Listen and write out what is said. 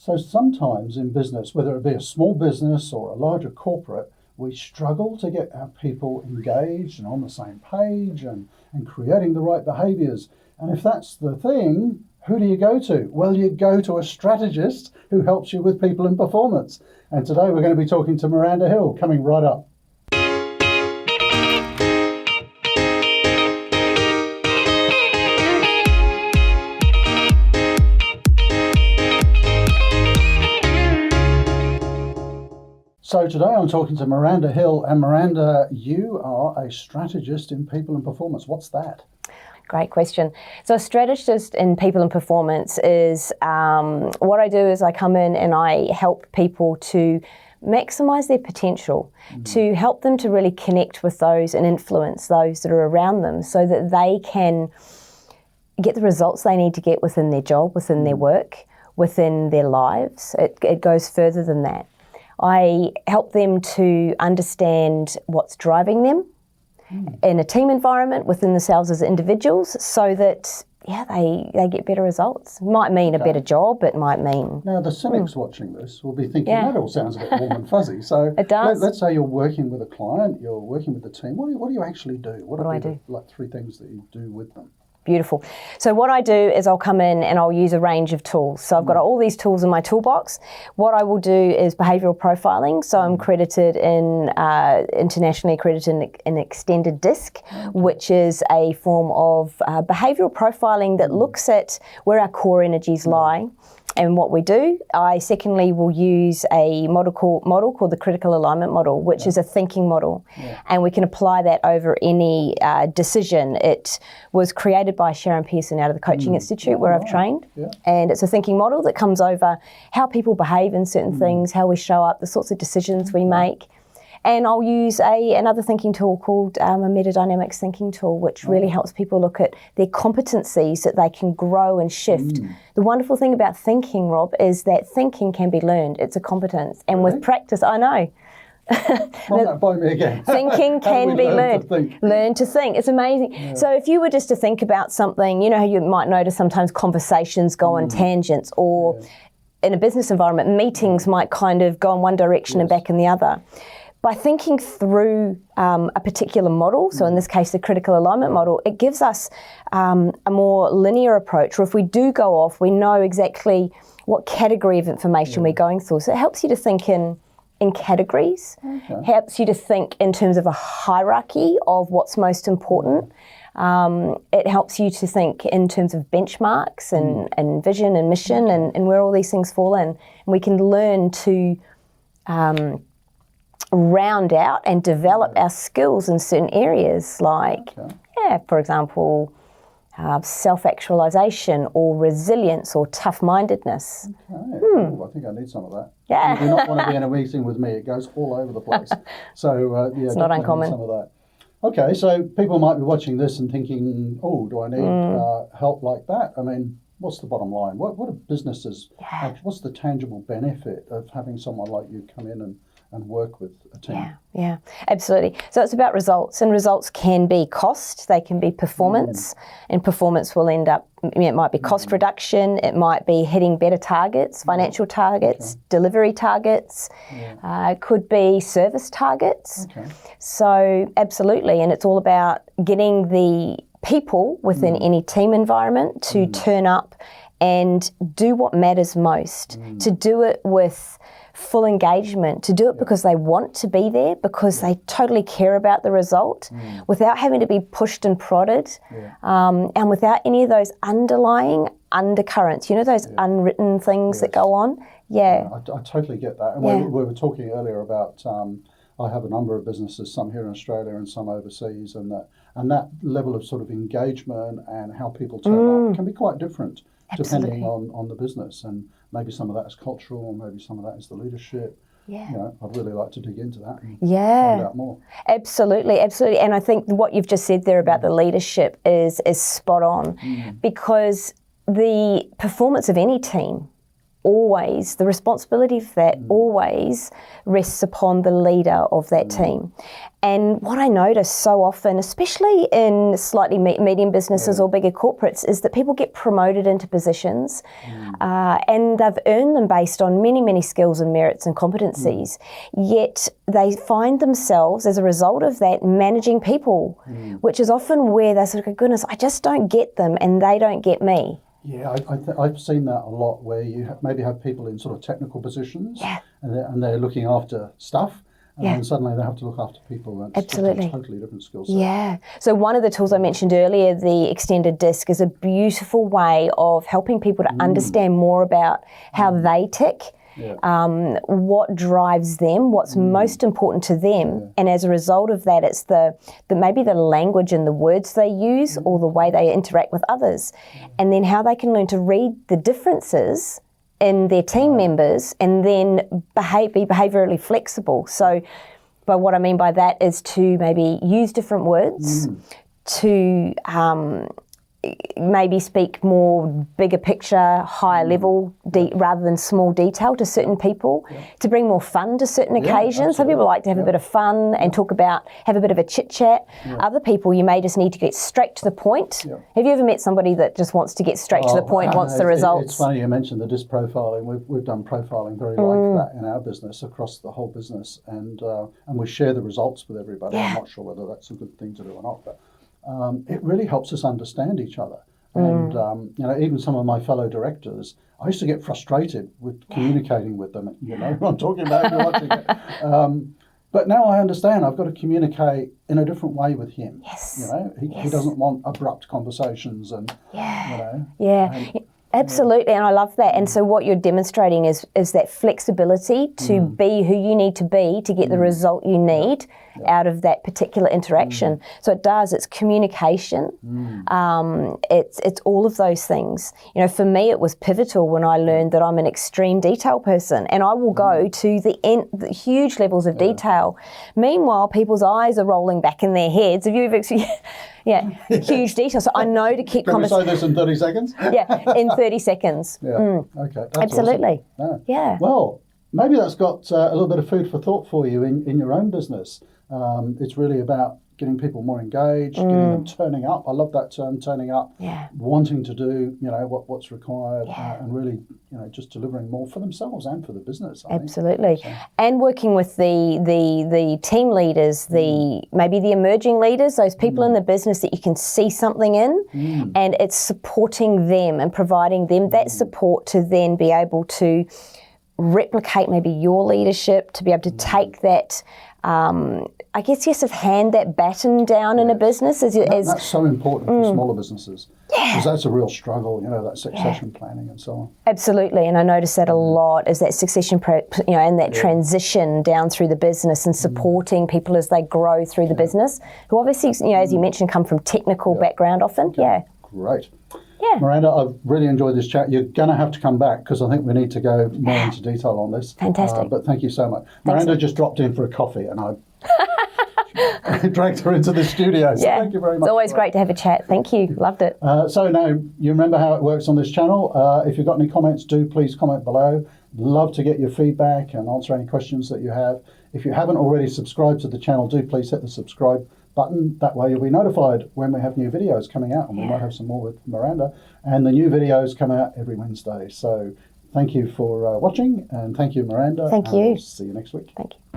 So sometimes in business, whether it be a small business or a larger corporate, we struggle to get our people engaged and on the same page and creating the right behaviours. And if that's the thing, who do you go to? Well, you go to a strategist who helps you with people and performance. And today we're going to be talking to Miranda Hill, coming right up. So today I'm talking to Miranda Hill, and Miranda, you are a strategist in people and performance. What's that? Great question. So a strategist in people and performance is, what I do is I come in and I help people to maximise their potential, to help them to really connect with those and influence those that are around them so that they can get the results they need to get within their job, within their work, within their lives. It goes further than that. I help them to understand what's driving them in a team environment within themselves as individuals so that, they get better results. It might mean a better job, it might mean... Now, the cynics watching this will be thinking, that all sounds a bit warm and fuzzy. So it does. Let's say you're working with a client, you're working with the team. What do you actually do? What do I do? Like 3 things that you do with them? Beautiful. So what I do is I'll come in and I'll use a range of tools. So I've got all these tools in my toolbox. What I will do is behavioural profiling. So I'm credited in, internationally accredited in Extended DISC, which is a form of behavioural profiling that looks at where our core energies lie. And what we do, I secondly will use a model called the critical alignment model, which is a thinking model. And we can apply that over any decision. It was created by Sharon Pearson out of the Coaching Institute where I've trained. And it's a thinking model that comes over how people behave in certain things, how we show up, the sorts of decisions we make. And I'll use another thinking tool called a metadynamics thinking tool, which really helps people look at their competencies that they can grow and shift. The wonderful thing about thinking, Rob, is that thinking can be learned. It's a competence. And with practice, I know. Run that by me again. Thinking can be learned. Learn to think. It's amazing. So if you were just to think about something, how you might notice sometimes conversations go on tangents, or in a business environment, meetings might kind of go in one direction and back in the other. By thinking through a particular model, so in this case the critical alignment model, it gives us a more linear approach, or if we do go off, we know exactly what category of information we're going through. So it helps you to think in categories, helps you to think in terms of a hierarchy of what's most important. It helps you to think in terms of benchmarks and vision and mission and where all these things fall in. And we can learn to round out and develop our skills in certain areas like, for example, self-actualization or resilience or tough-mindedness. Ooh, I think I need some of that. You do not want to be in a meeting with me. It goes all over the place. So, it's not uncommon. Some of that. Okay, so people might be watching this and thinking, do I need help like that? I mean, what's the bottom line? What are businesses, what's the tangible benefit of having someone like you come in and work with a team? Yeah, absolutely. So it's about results, and results can be cost, they can be performance, and performance will end up, it might be cost reduction, it might be hitting better targets, financial targets, delivery targets, it could be service targets. So absolutely, and it's all about getting the people within any team environment to turn up and do what matters most, to do it with full engagement, to do it because they want to be there, because they totally care about the result, without having to be pushed and prodded, and without any of those underlying undercurrents, those unwritten things that go on. I totally get that. And we were talking earlier about, I have a number of businesses, some here in Australia and some overseas, and that level of sort of engagement and how people turn up can be quite different. Depending on the business, and maybe some of that is cultural, or maybe some of that is the leadership. I'd really like to dig into that and find out more. Absolutely. And I think what you've just said there about the leadership is spot on, because the performance of any team always, the responsibility for that always rests upon the leader of that team. And what I notice so often, especially in slightly medium businesses or bigger corporates, is that people get promoted into positions and they've earned them based on many, many skills and merits and competencies, yet they find themselves, as a result of that, managing people, which is often where they sort of go, goodness, I just don't get them and they don't get me. Yeah, I've seen that a lot, where you maybe have people in sort of technical positions, and they're looking after stuff, and then suddenly they have to look after people. That's Absolutely. Just a totally different skill set. Yeah. So one of the tools I mentioned earlier, the extended disc, is a beautiful way of helping people to understand more about how they tick. What drives them, what's most important to them, and as a result of that, it's the maybe the language and the words they use or the way they interact with others, and then how they can learn to read the differences in their team members and then be behaviourally flexible. So, but what I mean by that is to maybe use different words, to maybe speak more bigger picture, higher level, rather than small detail to certain people, to bring more fun to certain occasions. Some people like to have a bit of fun and talk about, have a bit of a chit chat. Other people, you may just need to get straight to the point. Have you ever met somebody that just wants to get straight to the point, wants the results? It's funny you mentioned the disc profiling. We've done profiling very like that in our business, across the whole business, and we share the results with everybody. I'm not sure whether that's a good thing to do or not, but it really helps us understand each other. And even some of my fellow directors, I used to get frustrated with communicating with them. You know what I'm talking about, if you're watching it. But now I understand I've got to communicate in a different way with him. You know, he doesn't want abrupt conversations and, you know. Absolutely, and I love that. And so what you're demonstrating is that flexibility to be who you need to be to get the result you need out of that particular interaction. So it's communication, it's all of those things. You know, for me it was pivotal when I learned that I'm an extreme detail person, and I will go to the huge levels of detail. Meanwhile, people's eyes are rolling back in their heads. Have you ever huge detail. So I know to keep conversation. Can we say this in 30 seconds? In 30 seconds. Okay. That's absolutely. Awesome. Well, maybe that's got a little bit of food for thought for you in your own business. It's really about getting people more engaged, getting them turning up. I love that term, turning up, wanting to do, you know, what's required, and really, you know, just delivering more for themselves and for the business. Absolutely. So. And working with the team leaders, maybe the emerging leaders, those people in the business that you can see something in, and it's supporting them and providing them that support to then be able to replicate maybe your leadership, to be able to take that I guess, hand that baton down in a business. That's so important for smaller businesses. Because that's a real struggle, you know, that succession planning and so on. Absolutely, and I notice that a lot, is that succession, and that transition down through the business and supporting people as they grow through the business, who obviously, you know, as you mentioned, come from technical background often. Great. Miranda, I've really enjoyed this chat. You're going to have to come back because I think we need to go more into detail on this. Fantastic. But thank you so much. Miranda just dropped in for a coffee and I dragged her into the studio. So thank you very much. It's always great to have a chat. Thank you. Loved it. So now you remember how it works on this channel. If you've got any comments, do please comment below. Love to get your feedback and answer any questions that you have. If you haven't already subscribed to the channel, do please hit the subscribe button. That way you'll be notified when we have new videos coming out, and we might have some more with Miranda. And the new videos come out every Wednesday. So thank you for watching, and thank you, Miranda. Thank you. See you next week. Thank you.